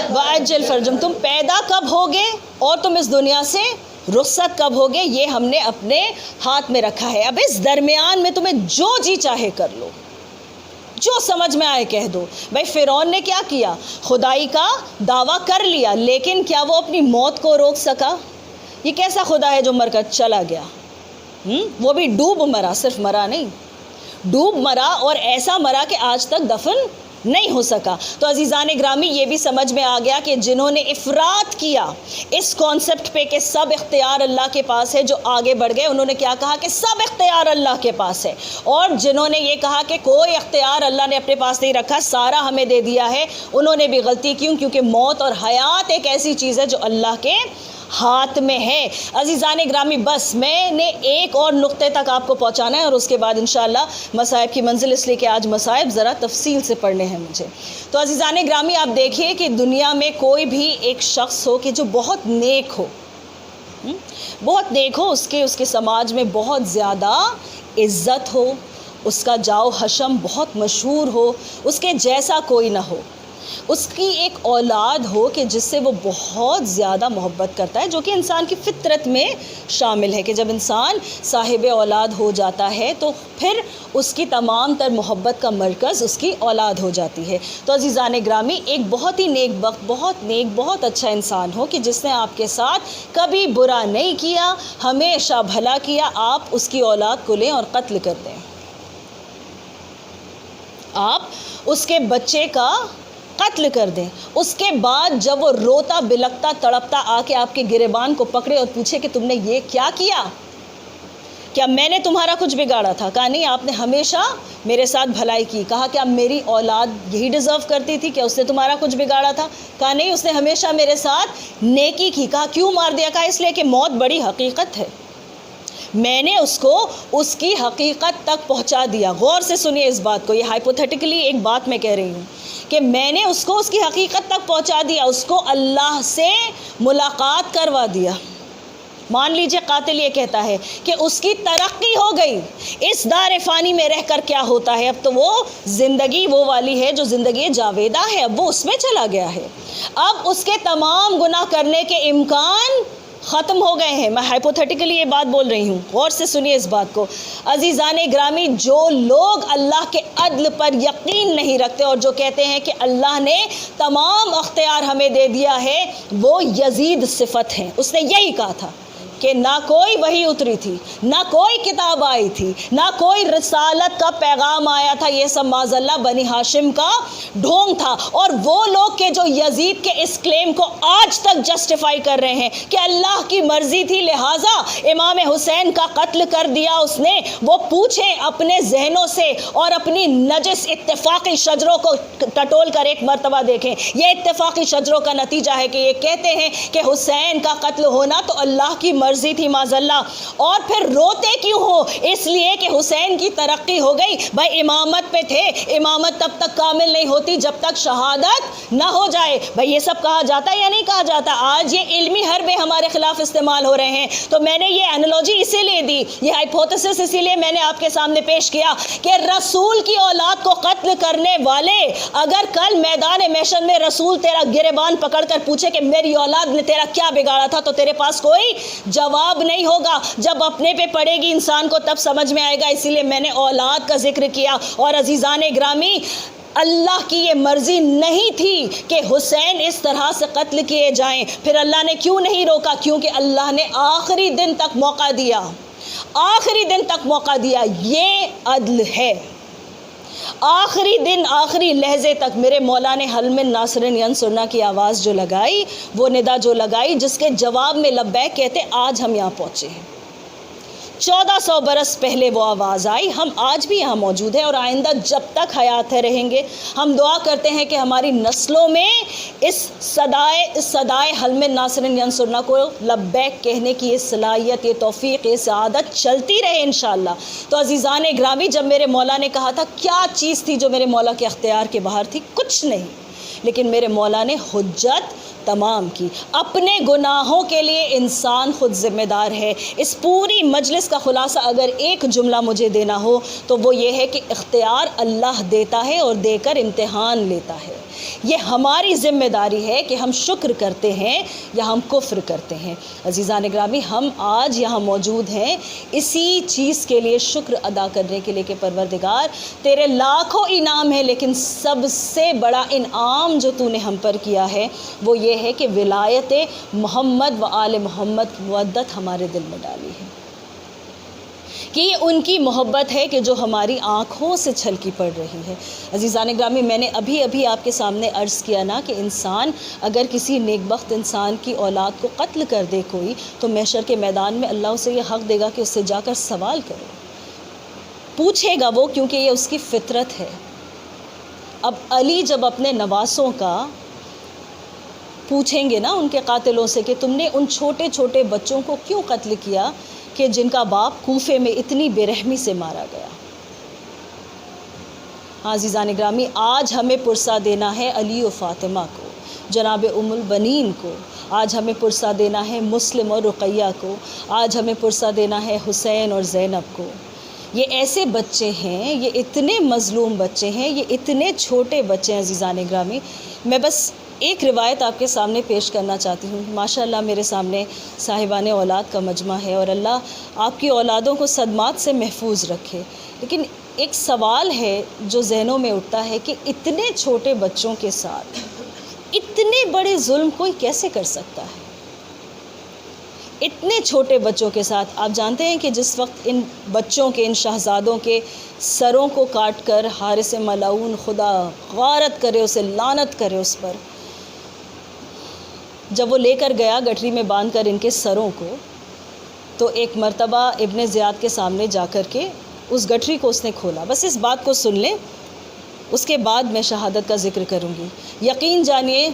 وَعَجِّلْ فَرْجَهُمْ. تم پیدا کب ہوگے اور تم اس دنیا سے رخصت کب ہوگے, یہ ہم نے اپنے ہاتھ میں رکھا ہے. اب اس درمیان میں تمہیں جو جی چاہے کر لو, جو سمجھ میں آئے کہہ دو. بھائی فرعون نے کیا کیا؟ خدائی کا دعویٰ کر لیا, لیکن کیا وہ اپنی موت کو روک سکا؟ یہ کیسا خدا ہے جو مر کر چلا گیا؟ وہ بھی ڈوب مرا, صرف مرا نہیں, ڈوب مرا, اور ایسا مرا کہ آج تک دفن نہیں ہو سکا. تو عزیزان گرامی یہ بھی سمجھ میں آ گیا کہ جنہوں نے افراط کیا اس کانسیپٹ پہ کہ سب اختیار اللہ کے پاس ہے, جو آگے بڑھ گئے انہوں نے کیا کہا کہ سب اختیار اللہ کے پاس ہے. اور جنہوں نے یہ کہا کہ کوئی اختیار اللہ نے اپنے پاس نہیں رکھا, سارا ہمیں دے دیا ہے, انہوں نے بھی غلطی کیوں, کیونکہ موت اور حیات ایک ایسی چیز ہے جو اللہ کے ہاتھ میں ہے. عزیزان گرامی بس میں نے ایک اور نقطے تک آپ کو پہنچانا ہے, اور اس کے بعد انشاءاللہ مصائب کی منزل, اس لیے کہ آج مصائب ذرا تفصیل سے پڑھنے ہیں مجھے. تو عزیزان گرامی آپ دیکھیے کہ دنیا میں کوئی بھی ایک شخص ہو کہ جو بہت نیک ہو, بہت نیک ہو, اس کے سماج میں بہت زیادہ عزت ہو, اس کا جاؤ حشم بہت مشہور ہو, اس کے جیسا کوئی نہ ہو, اس کی ایک اولاد ہو کہ جس سے وہ بہت زیادہ محبت کرتا ہے, جو کہ انسان کی فطرت میں شامل ہے کہ جب انسان صاحب اولاد ہو جاتا ہے تو پھر اس کی تمام تر محبت کا مرکز اس کی اولاد ہو جاتی ہے. تو عزیزان گرامی ایک بہت ہی نیک بخت, بہت نیک, بہت اچھا انسان ہو کہ جس نے آپ کے ساتھ کبھی برا نہیں کیا, ہمیشہ بھلا کیا, آپ اس کی اولاد کو لیں اور قتل کر دیں, آپ اس کے بچے کا قتل کر دیں. اس کے بعد جب وہ روتا بلکتا تڑپتا آ کے آپ کے گریبان کو پکڑے اور پوچھے کہ تم نے یہ کیا کیا, کیا میں نے تمہارا کچھ بگاڑا تھا؟ کہا نہیں, آپ نے ہمیشہ میرے ساتھ بھلائی کی. کہا کیا میری اولاد یہی ڈیزرو کرتی تھی, کیا اس نے تمہارا کچھ بگاڑا تھا؟ کہا نہیں, اس نے ہمیشہ میرے ساتھ نیکی کی. کہا کیوں مار دیا؟ کہا اس لیے کہ موت بڑی حقیقت ہے, میں نے اس کو اس کی حقیقت تک پہنچا دیا. غور سے سنیے اس بات کو, یہ ہائپوتھیٹیکلی ایک بات میں کہہ رہی ہوں کہ میں نے اس کو اس کی حقیقت تک پہنچا دیا, اس کو اللہ سے ملاقات کروا دیا. مان لیجئے قاتل یہ کہتا ہے کہ اس کی ترقی ہو گئی. اس دار فانی میں رہ کر کیا ہوتا ہے, اب تو وہ زندگی وہ والی ہے جو زندگی جاویدہ ہے, اب وہ اس میں چلا گیا ہے. اب اس کے تمام گناہ کرنے کے امکان ختم ہو گئے ہیں. میں ہائپوتھیٹیکلی یہ بات بول رہی ہوں, غور سے سنیے اس بات کو. عزیزان گرامی, جو لوگ اللہ کے عدل پر یقین نہیں رکھتے اور جو کہتے ہیں کہ اللہ نے تمام اختیار ہمیں دے دیا ہے, وہ یزید صفت ہیں. اس نے یہی کہا تھا کہ نہ کوئی وحی اتری تھی, نہ کوئی کتاب آئی تھی, نہ کوئی رسالت کا پیغام آیا تھا, یہ سب معاذ اللہ بنی ہاشم کا ڈھونگ تھا. اور وہ لوگ کہ جو یزید کے اس کلیم کو آج تک جسٹیفائی کر رہے ہیں کہ اللہ کی مرضی تھی لہٰذا امام حسین کا قتل کر دیا اس نے, وہ پوچھیں اپنے ذہنوں سے اور اپنی نجس اتفاقی شجروں کو ٹٹول کر ایک مرتبہ دیکھیں. یہ اتفاقی شجروں کا نتیجہ ہے کہ یہ کہتے ہیں کہ حسین کا قتل ہونا تو اللہ کی مرضی تھی معاذ اللہ. اور پھر روتے کیوں ہو؟ اس لیے کہ حسین کی ترقی ہو گئی. بھائی امامت پہ تھے, امامت تب تک کامل نہیں ہوتی جب تک شہادت نہ ہو جائے. بھائی یہ سب کہا جاتا ہے یا نہیں کہا جاتا؟ آج یہ علمی حربے ہمارے خلاف استعمال ہو رہے ہیں. تو میں نے یہ انالوجی اسی لیے دی, یہ ہائپوتھیسس اسی لیے میں نے آپ کے سامنے پیش کیا کہ رسول کی اولاد کو قتل کرنے والے اگر کل میدان محشر میں رسول تیرا گریبان پکڑ کر پوچھے کہ میری اولاد نے تیرا کیا بگاڑا تھا, تو تیرے پاس کوئی جواب نہیں ہوگا. جب اپنے پہ پڑے گی انسان کو تب سمجھ میں آئے گا. اسی لیے میں نے اولاد کا ذکر کیا. اور عزیزان گرامی, اللہ کی یہ مرضی نہیں تھی کہ حسین اس طرح سے قتل کیے جائیں. پھر اللہ نے کیوں نہیں روکا؟ کیونکہ اللہ نے آخری دن تک موقع دیا, آخری دن تک موقع دیا. یہ عدل ہے. آخری دن, آخری لحظے تک میرے مولا نے حل من ناصر ینصرنا کی آواز جو لگائی, وہ ندا جو لگائی, جس کے جواب میں لبیک کہتے آج ہم یہاں پہنچے ہیں. 1400 برس پہلے وہ آواز آئی. ہم آج بھی یہاں موجود ہیں اور آئندہ جب تک حیات ہے رہیں گے. ہم دعا کرتے ہیں کہ ہماری نسلوں میں اس صدائے حل من ناصر ینصرنا کو لبیک کہنے کی یہ صلاحیت, یہ توفیق, یہ سعادت چلتی رہے انشاءاللہ. تو عزیزان گرامی, جب میرے مولا نے کہا تھا, کیا چیز تھی جو میرے مولا کے اختیار کے باہر تھی؟ کچھ نہیں, لیکن میرے مولا نے حجت تمام کی. اپنے گناہوں کے لیے انسان خود ذمہ دار ہے. اس پوری مجلس کا خلاصہ اگر ایک جملہ مجھے دینا ہو تو وہ یہ ہے کہ اختیار اللہ دیتا ہے اور دے کر امتحان لیتا ہے. یہ ہماری ذمہ داری ہے کہ ہم شکر کرتے ہیں یا ہم کفر کرتے ہیں. عزیزان گرامی, ہم آج یہاں موجود ہیں اسی چیز کے لیے, شکر ادا کرنے کے لیے کہ پروردگار تیرے لاکھوں انعام ہیں, لیکن سب سے بڑا انعام جو تو نے ہم پر کیا ہے وہ یہ ہے کہ ولایت محمد و آل محمد مودت ہمارے دل میں ڈالی ہے. کہ یہ ان کی محبت ہے کہ جو ہماری آنکھوں سے چھلکی پڑ رہی ہے. عزیزان گرامی, میں نے ابھی آپ کے سامنے عرض کیا نا کہ انسان اگر کسی نیک بخت انسان کی اولاد کو قتل کر دے کوئی, تو محشر کے میدان میں اللہ اسے یہ حق دے گا کہ اس سے جا کر سوال کرو, پوچھے گا وہ, کیونکہ یہ اس کی فطرت ہے. اب علی جب اپنے نواسوں کا پوچھیں گے نا ان کے قاتلوں سے کہ تم نے ان چھوٹے چھوٹے بچوں کو کیوں قتل کیا کہ جن کا باپ کوفے میں اتنی بے رحمی سے مارا گیا. ہاں عزیزان گرامی, آج ہمیں پرسہ دینا ہے علی و فاطمہ کو, جناب ام البنین کو. آج ہمیں پرسہ دینا ہے مسلم اور رقیہ کو. آج ہمیں پرسہ دینا ہے حسین اور زینب کو. یہ ایسے بچے ہیں, یہ اتنے مظلوم بچے ہیں, یہ اتنے چھوٹے بچے ہیں. عزیزان گرامی, میں بس ایک روایت آپ کے سامنے پیش کرنا چاہتی ہوں. ماشاءاللہ میرے سامنے صاحبان اولاد کا مجمع ہے اور اللہ آپ کی اولادوں کو صدمات سے محفوظ رکھے. لیکن ایک سوال ہے جو ذہنوں میں اٹھتا ہے کہ اتنے چھوٹے بچوں کے ساتھ اتنے بڑے ظلم کوئی کیسے کر سکتا ہے؟ اتنے چھوٹے بچوں کے ساتھ آپ جانتے ہیں کہ جس وقت ان بچوں کے, ان شہزادوں کے سروں کو کاٹ کر حارث ملعون خدا غارت کرے, اسے لعنت کرے اس پر, جب وہ لے کر گیا گٹھری میں باندھ کر ان کے سروں کو, تو ایک مرتبہ ابن زیاد کے سامنے جا کر کے اس گٹھری کو اس نے کھولا. بس اس بات کو سن لیں, اس کے بعد میں شہادت کا ذکر کروں گی. یقین جانیے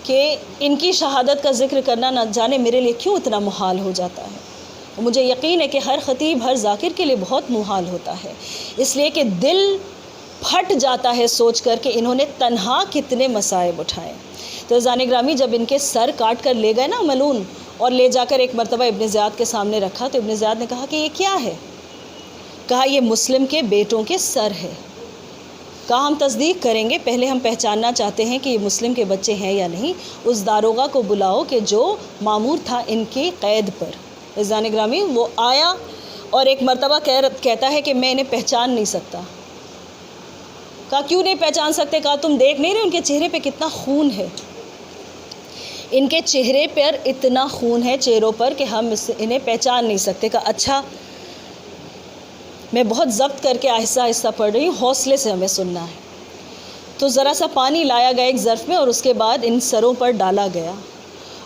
کہ ان کی شہادت کا ذکر کرنا نہ جانے میرے لیے کیوں اتنا محال ہو جاتا ہے. مجھے یقین ہے کہ ہر خطیب ہر ذاکر کے لیے بہت محال ہوتا ہے، اس لیے کہ دل پھٹ جاتا ہے سوچ کر کہ انہوں نے تنہا کتنے مصائب اٹھائے۔ تو عزیزان گرامی، جب ان کے سر کاٹ کر لے گئے نا ملعون، اور لے جا کر ایک مرتبہ ابن زیاد کے سامنے رکھا، تو ابن زیاد نے کہا کہ یہ کیا ہے؟ کہا یہ مسلم کے بیٹوں کے سر ہے۔ کہا ہم تصدیق کریں گے، پہلے ہم پہچاننا چاہتے ہیں کہ یہ مسلم کے بچے ہیں یا نہیں، اس داروغہ کو بلاؤ کہ جو مامور تھا ان کی قید پر۔ عزیزان گرامی، وہ آیا اور ایک مرتبہ کہتا ہے کہ میں انہیں پہچان نہیں سکتا۔ کہا کیوں نہیں پہچان سکتے؟ کہا تم دیکھ نہیں رہے ان کے چہرے پہ کتنا خون ہے، ان کے چہرے پر اتنا خون ہے چہروں پر کہ ہم انہیں پہچان نہیں سکتے۔ کہا اچھا، میں بہت ضبط کر کے آہستہ آہستہ پڑھ رہی ہوں، حوصلے سے ہمیں سننا ہے۔ تو ذرا سا پانی لایا گیا ایک ظرف میں، اور اس کے بعد ان سروں پر ڈالا گیا،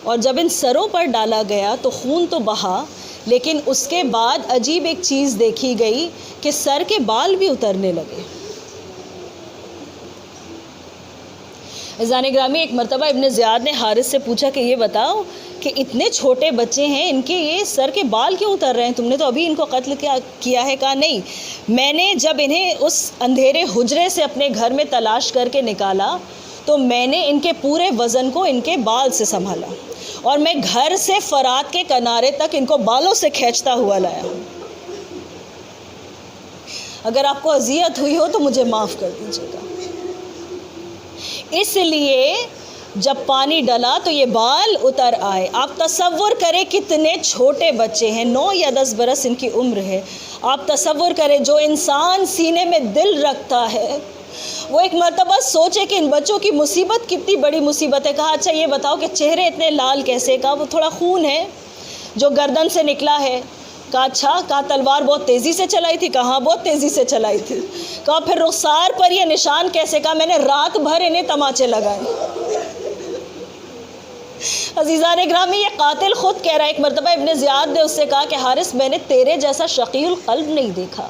اور جب ان سروں پر ڈالا گیا تو خون تو بہا، لیکن اس کے بعد عجیب ایک چیز دیکھی گئی کہ سر کے بال بھی اترنے لگے۔ عزیزان گرامی، ایک مرتبہ ابن زیاد نے حارث سے پوچھا کہ یہ بتاؤ کہ اتنے چھوٹے بچے ہیں، ان کے یہ سر کے بال کیوں اتر رہے ہیں؟ تم نے تو ابھی ان کو قتل کیا ہے۔ کہا نہیں، میں نے جب انہیں اس اندھیرے حجرے سے اپنے گھر میں تلاش کر کے نکالا تو میں نے ان کے پورے وزن کو ان کے بال سے سنبھالا، اور میں گھر سے فرات کے کنارے تک ان کو بالوں سے کھینچتا ہوا لایا ہوں۔ اگر آپ کو اذیت ہوئی ہو تو مجھے معاف کر دیجیے گا۔ اس لیے جب پانی ڈلا تو یہ بال اتر آئے۔ آپ تصور کریں کتنے چھوٹے بچے ہیں، 9 یا 10 برس ان کی عمر ہے۔ آپ تصور کریں جو انسان سینے میں دل رکھتا ہے وہ ایک مرتبہ سوچے کہ ان بچوں کی مصیبت کتنی بڑی مصیبت ہے۔ کہا اچھا یہ بتاؤ کہ چہرے اتنے لال کیسے؟ کہا وہ تھوڑا خون ہے جو گردن سے نکلا ہے۔ کہا اچھا، کہا تلوار بہت تیزی سے چلائی تھی؟ کہا بہت تیزی سے چلائی تھی۔ کہا پھر رخسار پر یہ نشان کیسے؟ کہا میں نے رات بھر انہیں تماچے لگائے۔ عزیزان گرامی، یہ قاتل خود کہہ رہا ہے۔ ایک مرتبہ ابن زیاد نے اس سے کہا کہ حارث، میں نے تیرے جیسا شقی القلب نہیں دیکھا۔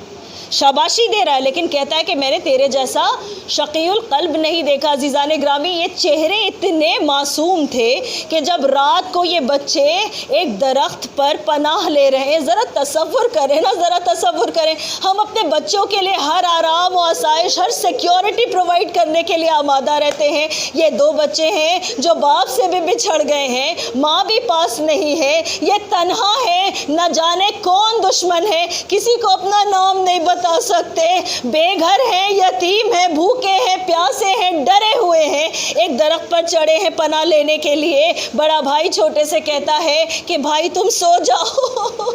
شاباشی دے رہا ہے، لیکن کہتا ہے کہ میں نے تیرے جیسا شقی القلب نہیں دیکھا۔ عزیزان گرامی، یہ چہرے اتنے معصوم تھے کہ جب رات کو یہ بچے ایک درخت پر پناہ لے رہے ہیں، ذرا تصور کریں نا، ذرا تصور کریں، ہم اپنے بچوں کے لیے ہر آرام و آسائش، ہر سیکیورٹی پرووائڈ کرنے کے لیے آمادہ رہتے ہیں۔ یہ 2 بچے ہیں جو باپ سے بھی بچھڑ گئے ہیں، ماں بھی پاس نہیں ہے، یہ تنہا ہے، نہ جانے کون دشمن ہے، کسی کو اپنا نام نہیں بتا سکتے، بے گھر ہیں، یتیم ہیں، بھوکے ہیں، پیاسے ہیں، ڈرے ہوئے ہیں، ایک درخت پر چڑھے ہیں پناہ لینے کے لیے۔ بڑا بھائی چھوٹے سے کہتا ہے کہ بھائی تم سو جاؤ،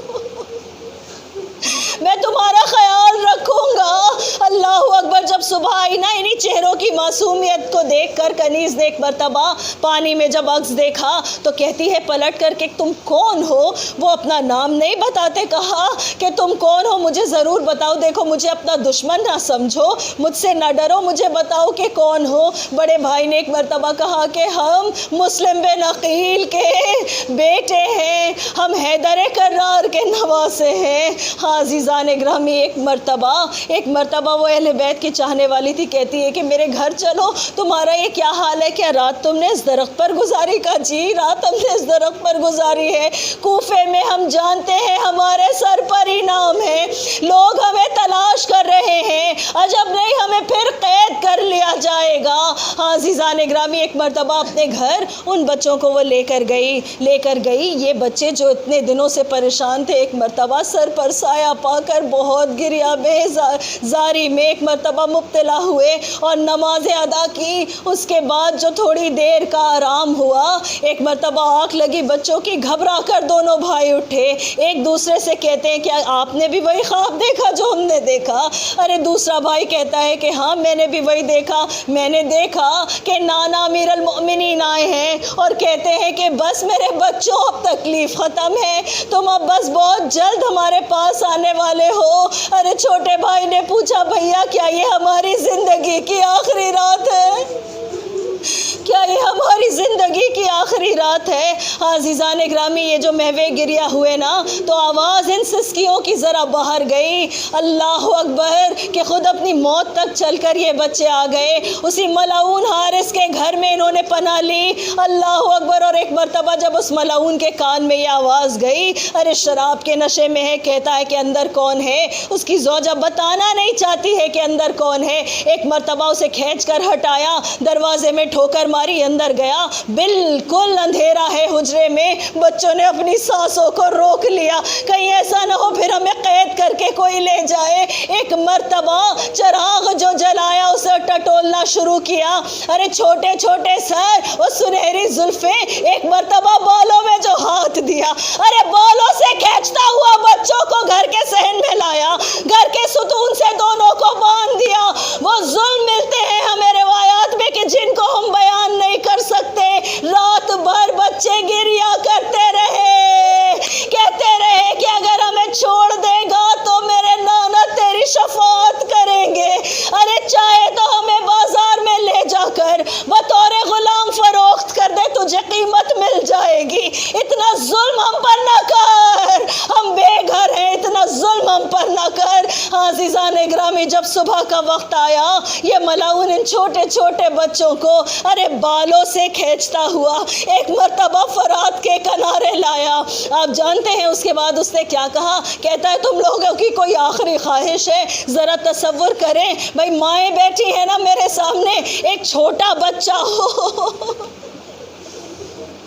میں تمہارا خیال رکھوں گا۔ اللہ اکبر۔ جب صبح آئی نا، انہی چہروں کی معصومیت کو دیکھ کر کنیز نے ایک مرتبہ پانی میں جب عکس دیکھا تو کہتی ہے پلٹ کر کہ تم کون ہو؟ وہ اپنا نام نہیں بتاتے۔ کہا کہ تم کون ہو، مجھے ضرور بتاؤ، دیکھو مجھے اپنا دشمن نہ سمجھو، مجھ سے نہ ڈرو، مجھے بتاؤ کہ کون ہو۔ بڑے بھائی نے ایک مرتبہ کہا کہ ہم مسلم بن عقیل کے بیٹے ہیں، ہم حیدر کرار کے نواسے ہیں۔ ہاں عزیزان گرامی، ایک مرتبہ وہ اہل بیت کی چاہنے والی تھی، کہتی ہے کہ میرے گھر چلو، تمہارا یہ کیا حال ہے؟ کیا رات تم نے اس درخت پر گزاری؟ کا جی، رات ہم نے اس درخت پر گزاری ہے۔ کوفے میں ہم جانتے ہیں ہمارے سر پر انعام ہے، لوگ ہمیں تلاش کر رہے ہیں، عجب نہیں ہمیں پھر قید کر لیا جائے گا۔ ہاں عزیزان گرامی، ایک مرتبہ اپنے گھر ان بچوں کو وہ لے کر گئی۔ یہ بچے جو اتنے دنوں سے پریشان تھے، ایک مرتبہ سر پر سایہ پا کر بہت گریا زاری میں ایک مرتبہ مبتلا ہوئے اور نمازیں ادا کی۔ اس کے بعد جو تھوڑی دیر کا آرام ہوا، ایک مرتبہ آنکھ لگی بچوں کی، گھبرا کر دونوں بھائی اٹھے، ایک دوسرے سے کہتے ہیں کیا آپ نے بھی وہی خواب دیکھا جو ہم نے دیکھا؟ ارے دوسرا بھائی کہتا ہے کہ ہاں میں نے بھی وہی دیکھا، میں نے دیکھا کہ نانا امیر المؤمنین آئے ہیں اور کہتے ہیں کہ بس میرے بچوں اب تکلیف ختم ہے، تم اب بس بہت جلد ہمارے پاس آنے والے ہو۔ ارے چھوٹے بھائی نے پوچھا بھیا کیا یہ ہماری زندگی کی آخری رات ہے؟ کیا یہ ہماری زندگی کی آخری آخری رات ہے. عزیزان گرامی یہ جو محوے گریا ہوئے نا تو آواز ان سسکیوں کی ذرا باہر گئی. اللہ اکبر کہ خود اپنی موت تک چل کر یہ بچے آ گئے. اسی ملعون حارث کے گھر میں انہوں نے پناہ لی. اللہ اکبر. اور ایک مرتبہ جب اس ملعون کے کان میں یہ آواز گئی ارے شراب کے نشے میں ہے, کہتا ہے کہ اندر کون ہے. اس کی زوجہ بتانا نہیں چاہتی ہے کہ اندر کون ہے. ایک مرتبہ اسے کھینچ کر ہٹایا, دروازے میں ٹھوکر ماری, اندر گیا. بالکل اندھیرا ہے حجرے میں. بچوں نے اپنی سانسوں کو روک لیا کہیں ایسا نہ ہو پھر ہمیں قید کر کے کوئی لے جائے. ایک مرتبہ چراغ جو جلایا اسے ٹٹولنا شروع کیا. ارے چھوٹے چھوٹے سر اور سنہری زلفیں. ایک مرتبہ بالوں میں جو ہاتھ دیا, ارے بالوں سے کھینچتا ہوا بچوں کو گھر کے صحن میں لایا, گھر کے ستون سے دونوں کو باندھ دیا. وہ ظلم ملتے ہیں ہمیں روایات میں کہ جن کو ہم بیان نہیں کر سکتے. رات بھر بچے گریا کرتے رہے, کہتے رہے کہ اگر ہمیں چھوڑ دے گا تو میرے نانا تیری شفاعت کریں گے. ارے چاہے تو ہمیں بازار میں لے جا کر بطور غلام فروخت کر دے, تجھے قیمت مل جائے گی. اتنا ظلم ہم پر نہ کر, ہم بے گھر ہیں, اتنا ظلم ہم پر نہ کر. عزیزان گرامی جب صبح کا وقت آیا یہ ملعون ان چھوٹے چھوٹے بچوں کو ارے بالوں سے کھینچتا ہوا ایک مرتبہ فرات کے کنارے لایا. آپ جانتے ہیں اس کے بعد اس نے کیا کہا؟ کہتا ہے تم لوگوں کی کوئی آخری خواہش ہے؟ ذرا تصور کریں بھائی, مائیں بیٹھی ہیں نا میرے سامنے, ایک چھوٹا بچہ ہو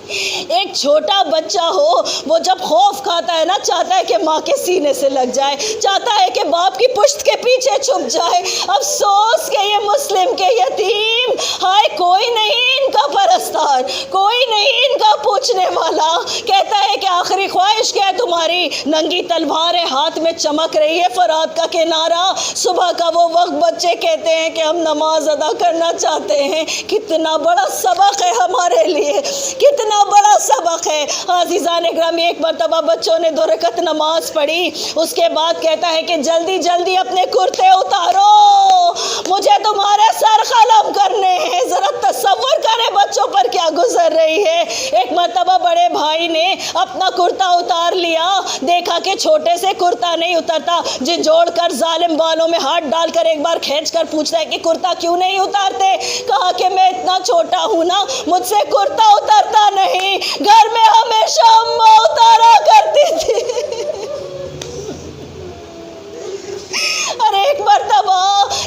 ایک چھوٹا بچہ ہو, وہ جب خوف کھاتا ہے نا چاہتا ہے کہ ماں کے سینے سے لگ جائے, چاہتا ہے کہ باپ کی پشت کے پیچھے چھپ جائے. افسوس کہ یہ مسلم کے یتیم, ہائے کوئی نہیں ان کا پرستار, کوئی نہیں ان کا پوچھنے والا. کہتا ہے کہ آخری خواہش کیا ہے تمہاری؟ ننگی تلوار ہے ہاتھ میں چمک رہی ہے فرات کا کنارہ. صبح کا وہ وقت بچے کہتے ہیں کہ ہم نماز ادا کرنا چاہتے ہیں. کتنا بڑا سبق ہے ہمارے لیے, کتنا بڑا سبق ہے. عزیزان گرامی ایک مرتبہ بچوں نے 2 رکعت نماز پڑھی. اس کے بعد کہتا ہے کہ جلدی جلدی اپنے کرتے اتارو, مجھے تمہارے سر قلم کرنے ہیں. ذرا تصور کریں بچوں پر کیا گزر رہی ہے. ایک مرتبہ بڑے بھائی نے اپنا کرتا اتار لیا, دیکھا کہ چھوٹے سے کرتا نہیں اترتا. جھنجھوڑ کر ظالم بالوں میں ہاتھ ڈال کر ایک بار کھینچ کر پوچھتا ہے کہ کرتا کیوں نہیں اتارتے؟ کہا کہ میں اتنا چھوٹا ہوں نا, مجھ سے کرتا اترتا نہیں, گھر میں ہمیشہ اماں اتارا کرتی تھی. اور ایک مرتبہ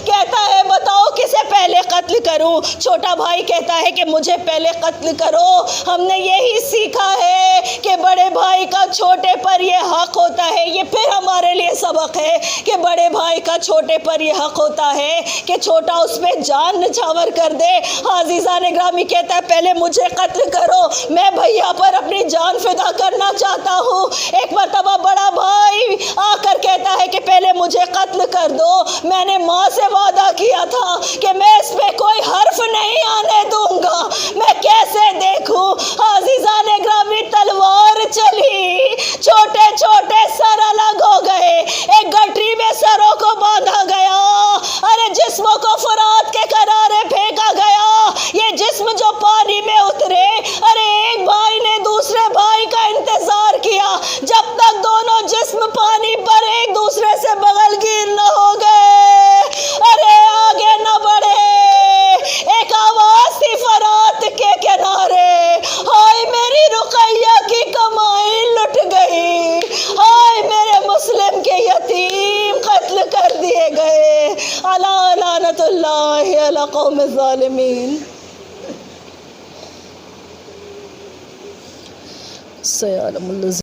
کہتا ہے بتاؤ کسے پہلے قتل کروں؟ چھوٹا بھائی کہتا ہے کہ مجھے پہلے قتل کرو. ہم نے یہی سیکھا ہے کہ بڑے بھائی کا چھوٹے پر یہ حق ہوتا ہے. یہ پھر ہمارے لیے سبق ہے کہ بڑے بھائی کا چھوٹے پر یہ حق ہوتا ہے کہ چھوٹا اس میں جان نچھاور کر دے. عزیزان گرامی کہتا ہے پہلے مجھے قتل کرو, میں بھیا پر اپنی جان فدا کرنا چاہتا ہوں. ایک مرتبہ بڑا بھائی آ کر کہتا ہے کہ پہلے مجھے قتل کر دو, میں نے ماں سے وعدہ کیا تھا کہ میں اس پہ کوئی حرف نہیں آنے دوں گا, میں کیسے دیکھوں. عزیزان گرامی تلوار چلی, چھوٹے چھوٹے سر الگ ہو گئے, ایک گٹری میں سروں کو باندھا گیا. ارے جسموں کو فرات کے کنارے پھینکا گیا. یہ جسم جو پانی میں اترے, ارے ایک بھائی نے دوسرے بھائی کا انتظار کیا جب تک دونوں جسم پانی پر ایک دوسرے سے بغل گیر نہ ہو گئے. ارے آگے نہ بڑھے, ایک آواز تھی فرات کے کنارے, ہائے میری رقیہ کی کمائی لٹ گئی, ہائے میرے مسلم کے یتیم قتل کر دیے گئے. الا لعنت اللہ علی قوم الظالمین. سیعلم الذین